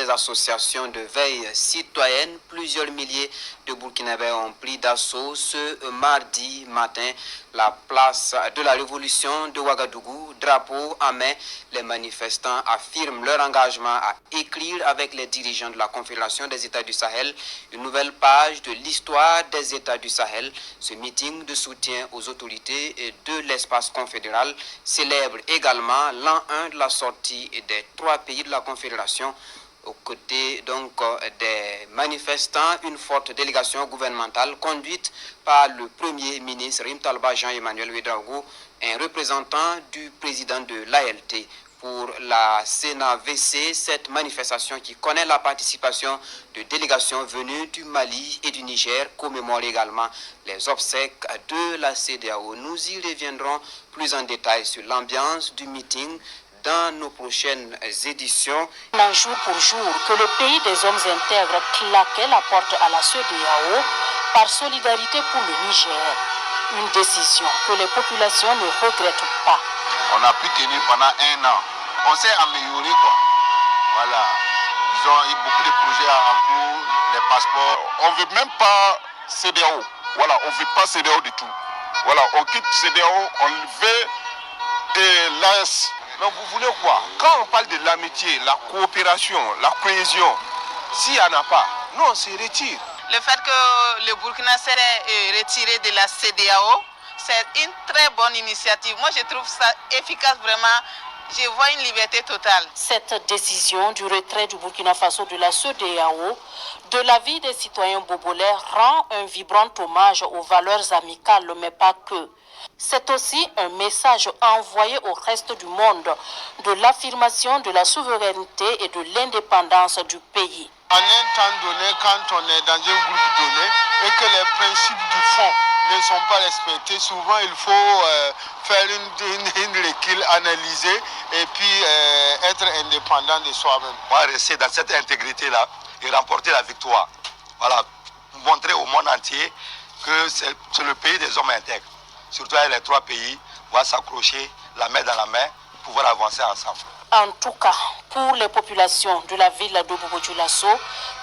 des associations de veille citoyenne, plusieurs milliers de Burkinabés ont pris d'assaut ce mardi matin la place de la Révolution de Ouagadougou, drapeau à main. Les manifestants affirment leur engagement à écrire avec les dirigeants de la Confédération des États du Sahel une nouvelle page de l'histoire des États du Sahel. Ce meeting de soutien aux autorités de l'espace confédéral célèbre également l'an 1 de la sortie des 3 pays de la Confédération. Aux côtés donc des manifestants, une forte délégation gouvernementale conduite par le Premier ministre Rim Talba Jean-Emmanuel Ouedraogo, un représentant du président de l'ALT. Pour la CNAVC, cette manifestation qui connaît la participation de délégations venues du Mali et du Niger commémore également les obsèques de la CEDEAO. Nous y reviendrons plus en détail sur l'ambiance du meeting dans nos prochaines éditions. Jour pour jour, que le pays des hommes intègres claquait la porte à la CEDEAO par solidarité pour le Niger. Une décision que les populations ne regrettent pas. On a pu tenir pendant 1 an. On s'est amélioré quoi. Voilà. Ils ont eu beaucoup de projets en cours, les passeports. On ne veut même pas CEDEAO. Voilà, on ne veut pas CEDEAO du tout. Voilà, on quitte CEDEAO, on veut l'AS. Mais vous voulez quoi? Quand on parle de l'amitié, la coopération, la cohésion, s'il n'y en a pas, nous on se retire. Le fait que le Burkina serait retiré de la CEDEAO, c'est une très bonne initiative. Moi je trouve ça efficace vraiment. Je vois une liberté totale. Cette décision du retrait du Burkina Faso de la CEDEAO, de la vie des citoyens bobolais, rend un vibrant hommage aux valeurs amicales, mais pas que. C'est aussi un message envoyé au reste du monde de l'affirmation de la souveraineté et de l'indépendance du pays. En un temps donné, quand on est dans un groupe donné et que les principes du fond ne sont pas respectés, souvent il faut faire une recul, analyser et puis être indépendant de soi-même. On va rester dans cette intégrité-là et remporter la victoire. Voilà, montrer au monde entier que c'est le pays des hommes intègres. Surtout les 3 pays vont s'accrocher la main dans la main pour pouvoir avancer ensemble. En tout cas, pour les populations de la ville de Bobo-Dioulasso,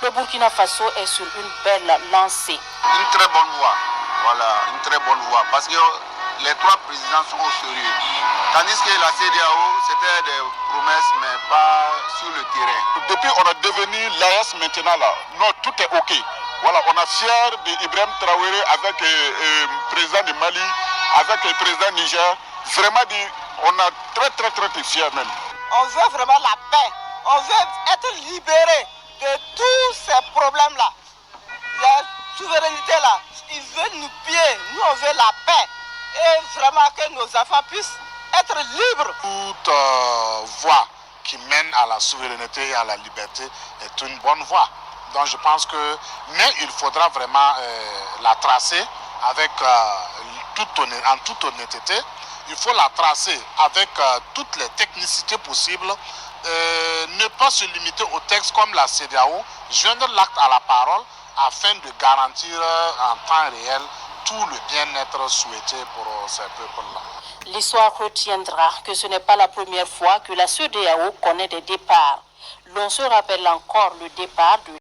le Burkina Faso est sur une belle lancée. Une très bonne voie, voilà, une très bonne voie, parce que les 3 présidents sont au sérieux. Tandis que la CEDEAO, c'était des promesses, mais pas sur le terrain. Depuis on a devenu l'AS maintenant là, non, tout est ok. Voilà, on est fier d'Ibrahim Traoré avec le président du Mali, avec le président Niger. Vraiment, on a très fiers même. On veut vraiment la paix. On veut être libéré de tous ces problèmes-là. La souveraineté là, ils veulent nous piller. Nous, on veut la paix. Et vraiment que nos enfants puissent être libres. Toute voie qui mène à la souveraineté et à la liberté est une bonne voie. Donc je pense que, mais il faudra vraiment la tracer avec en toute honnêteté. Il faut la tracer avec toutes les technicités possibles, ne pas se limiter au texte comme la CEDEAO, joindre l'acte à la parole afin de garantir en temps réel tout le bien-être souhaité pour ces peuples-là. L'histoire retiendra que ce n'est pas la première fois que la CEDEAO connaît des départs. L'on se rappelle encore le départ de